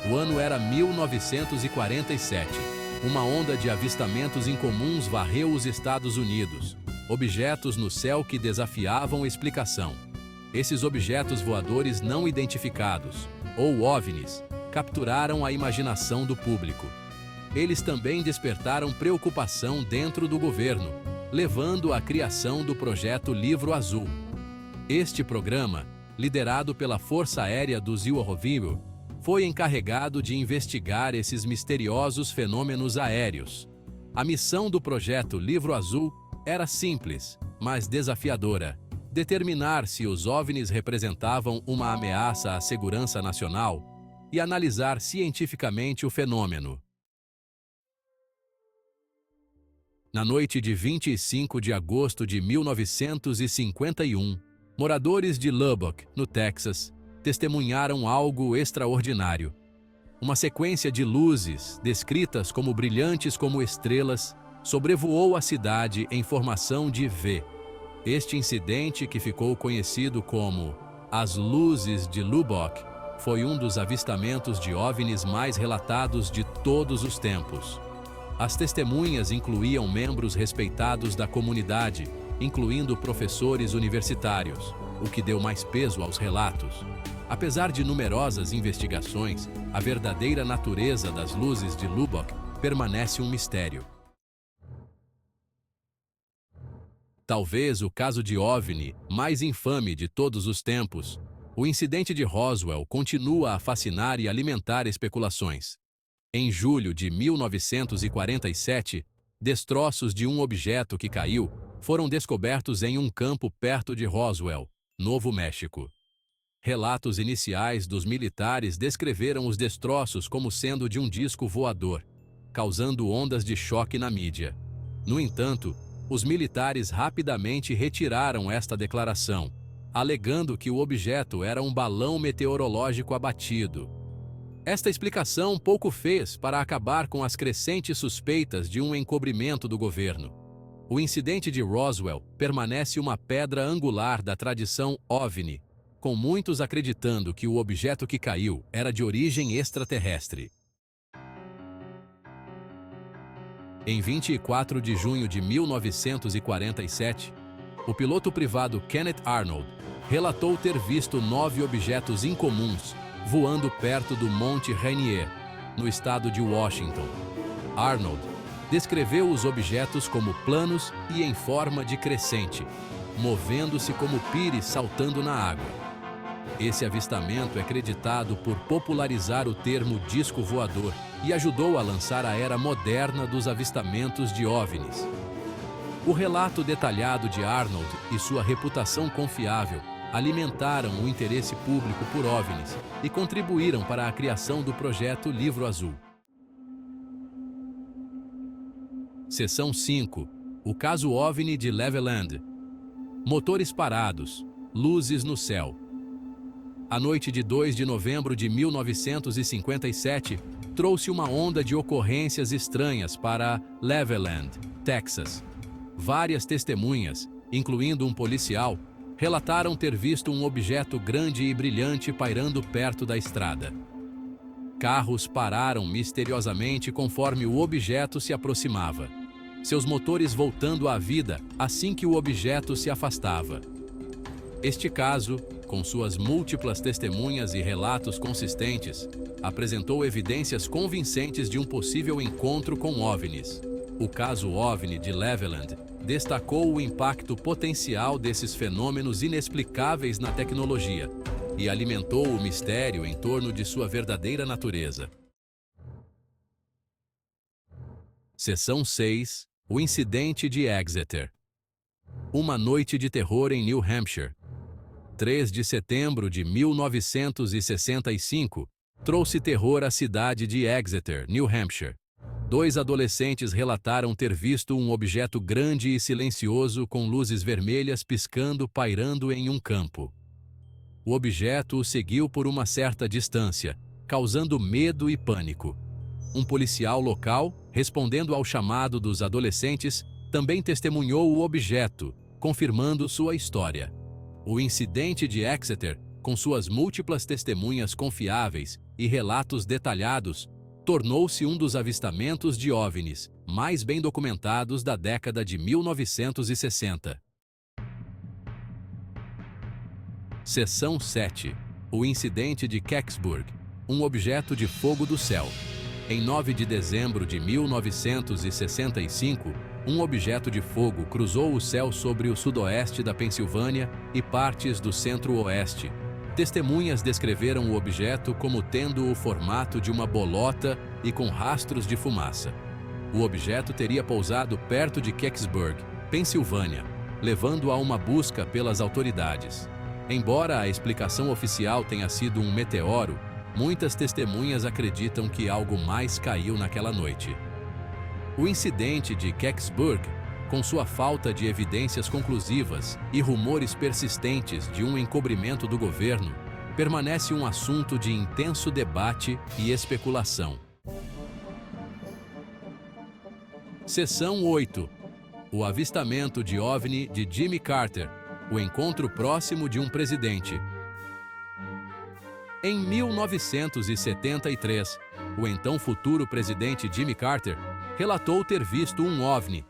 O ano era 1947. Uma onda de avistamentos incomuns varreu os Estados Unidos. Objetos no céu que desafiavam explicação. Esses objetos voadores não identificados, ou OVNIs, capturaram a imaginação do público. Eles também despertaram preocupação dentro do governo, levando à criação do projeto Livro Azul. Este programa, liderado pela Força Aérea dos Iowa, foi encarregado de investigar esses misteriosos fenômenos aéreos. A missão do projeto Livro Azul era simples, mas desafiadora: determinar se os OVNIs representavam uma ameaça à segurança nacional e analisar cientificamente o fenômeno. Na noite de 25 de agosto de 1951, moradores de Lubbock, no Texas, testemunharam algo extraordinário. Uma sequência de luzes, descritas como brilhantes como estrelas, sobrevoou a cidade em formação de V. Este incidente, que ficou conhecido como as Luzes de Lubbock, foi um dos avistamentos de OVNIs mais relatados de todos os tempos. As testemunhas incluíam membros respeitados da comunidade, incluindo professores universitários, o que deu mais peso aos relatos. Apesar de numerosas investigações, a verdadeira natureza das luzes de Lubbock permanece um mistério. Talvez o caso de OVNI mais infame de todos os tempos, o incidente de Roswell, continua a fascinar e alimentar especulações. Em julho de 1947, destroços de um objeto que caiu foram descobertos em um campo perto de Roswell, Novo México. Relatos iniciais dos militares descreveram os destroços como sendo de um disco voador, causando ondas de choque na mídia. No entanto, os militares rapidamente retiraram esta declaração, alegando que o objeto era um balão meteorológico abatido. Esta explicação pouco fez para acabar com as crescentes suspeitas de um encobrimento do governo. O incidente de Roswell permanece uma pedra angular da tradição OVNI, com muitos acreditando que o objeto que caiu era de origem extraterrestre. Em 24 de junho de 1947, o piloto privado Kenneth Arnold relatou ter visto 9 objetos incomuns voando perto do Monte Rainier, no estado de Washington. Arnold descreveu os objetos como planos e em forma de crescente, movendo-se como pires saltando na água. Esse avistamento é creditado por popularizar o termo disco voador e ajudou a lançar a era moderna dos avistamentos de OVNIs. O relato detalhado de Arnold e sua reputação confiável alimentaram o interesse público por OVNIs e contribuíram para a criação do projeto Livro Azul. Seção 5. O caso OVNI de Levelland. Motores parados, luzes no céu. A noite de 2 de novembro de 1957 trouxe uma onda de ocorrências estranhas para Levelland, Texas. Várias testemunhas, incluindo um policial, relataram ter visto um objeto grande e brilhante pairando perto da estrada. Carros pararam misteriosamente conforme o objeto se aproximava, seus motores voltando à vida assim que o objeto se afastava. Este caso, com suas múltiplas testemunhas e relatos consistentes, apresentou evidências convincentes de um possível encontro com OVNIs. O caso OVNI de Levelland destacou o impacto potencial desses fenômenos inexplicáveis na tecnologia e alimentou o mistério em torno de sua verdadeira natureza. Seção 6. O incidente de Exeter. Uma noite de terror em New Hampshire. 3 de setembro de 1965 trouxe terror à cidade de Exeter, New Hampshire. 2 adolescentes relataram ter visto um objeto grande e silencioso com luzes vermelhas piscando pairando em um campo. O objeto o seguiu por uma certa distância, causando medo e pânico. Um policial local, respondendo ao chamado dos adolescentes, também testemunhou o objeto, confirmando sua história. O incidente de Exeter com suas múltiplas testemunhas confiáveis e relatos detalhados, tornou-se um dos avistamentos de OVNIs mais bem documentados da década de 1960. Seção 7. O incidente de Kecksburg, um objeto de fogo do céu. Em 9 de dezembro de 1965, um objeto de fogo cruzou o céu sobre o sudoeste da Pensilvânia e partes do centro-oeste. Testemunhas descreveram o objeto como tendo o formato de uma bolota e com rastros de fumaça. O objeto teria pousado perto de Kecksburg, Pensilvânia, levando a uma busca pelas autoridades. Embora a explicação oficial tenha sido um meteoro, muitas testemunhas acreditam que algo mais caiu naquela noite. O incidente de Kecksburg, com sua falta de evidências conclusivas e rumores persistentes de um encobrimento do governo, permanece um assunto de intenso debate e especulação. Seção 8. O avistamento de OVNI de Jimmy Carter, o encontro próximo de um presidente. Em 1973, o então futuro presidente Jimmy Carter relatou ter visto um OVNI.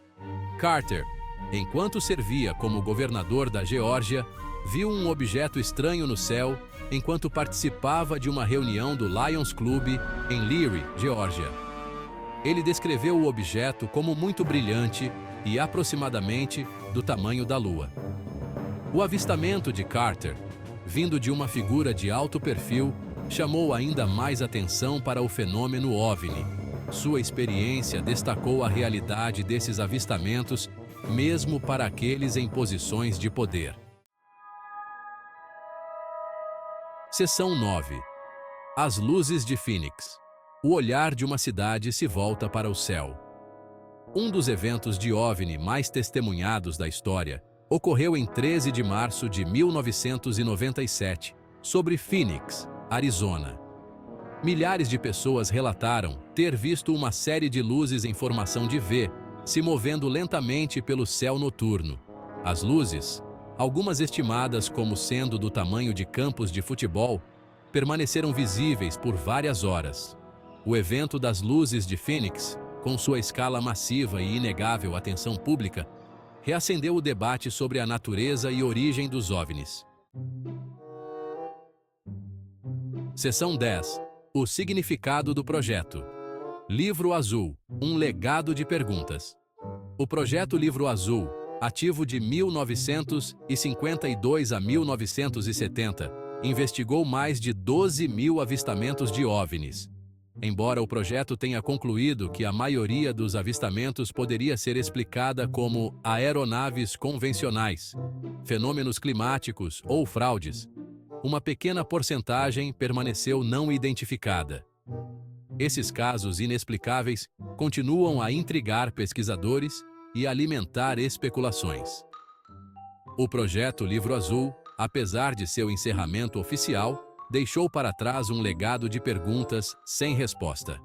Carter, enquanto servia como governador da Geórgia, viu um objeto estranho no céu enquanto participava de uma reunião do Lions Club em Leary, Geórgia. Ele descreveu o objeto como muito brilhante e aproximadamente do tamanho da Lua. O avistamento de Carter, vindo de uma figura de alto perfil, chamou ainda mais atenção para o fenômeno OVNI. Sua experiência destacou a realidade desses avistamentos, mesmo para aqueles em posições de poder. Seção 9. As luzes de Phoenix. O olhar de uma cidade se volta para o céu. Um dos eventos de OVNI mais testemunhados da história ocorreu em 13 de março de 1997, sobre Phoenix, Arizona. Milhares de pessoas relataram ter visto uma série de luzes em formação de V se movendo lentamente pelo céu noturno. As luzes, algumas estimadas como sendo do tamanho de campos de futebol, permaneceram visíveis por várias horas. O evento das luzes de Phoenix, com sua escala massiva e inegável atenção pública, reacendeu o debate sobre a natureza e origem dos OVNIs. Seção 10. O significado do projeto. Livro Azul, um legado de perguntas. O projeto Livro Azul, ativo de 1952 a 1970, investigou mais de 12.000 avistamentos de OVNIs. Embora o projeto tenha concluído que a maioria dos avistamentos poderia ser explicada como aeronaves convencionais, fenômenos climáticos ou fraudes, uma pequena porcentagem permaneceu não identificada. Esses casos inexplicáveis continuam a intrigar pesquisadores e alimentar especulações. O projeto Livro Azul, apesar de seu encerramento oficial, deixou para trás um legado de perguntas sem resposta.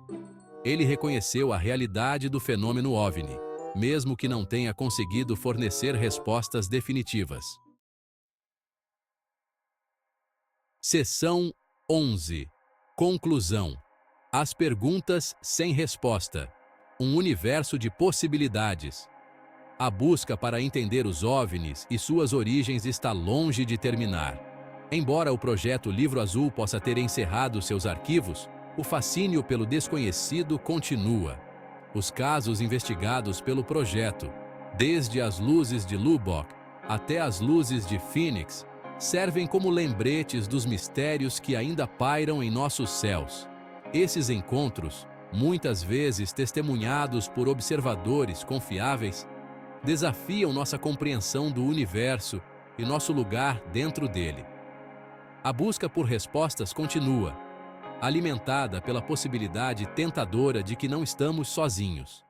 Ele reconheceu a realidade do fenômeno OVNI, mesmo que não tenha conseguido fornecer respostas definitivas. Seção 11. Conclusão. As perguntas sem resposta. Um universo de possibilidades. A busca para entender os OVNIs e suas origens está longe de terminar. Embora o projeto Livro Azul possa ter encerrado seus arquivos, o fascínio pelo desconhecido continua. Os casos investigados pelo projeto, desde as luzes de Lubbock até as luzes de Phoenix, servem como lembretes dos mistérios que ainda pairam em nossos céus. Esses encontros, muitas vezes testemunhados por observadores confiáveis, desafiam nossa compreensão do universo e nosso lugar dentro dele. A busca por respostas continua, alimentada pela possibilidade tentadora de que não estamos sozinhos.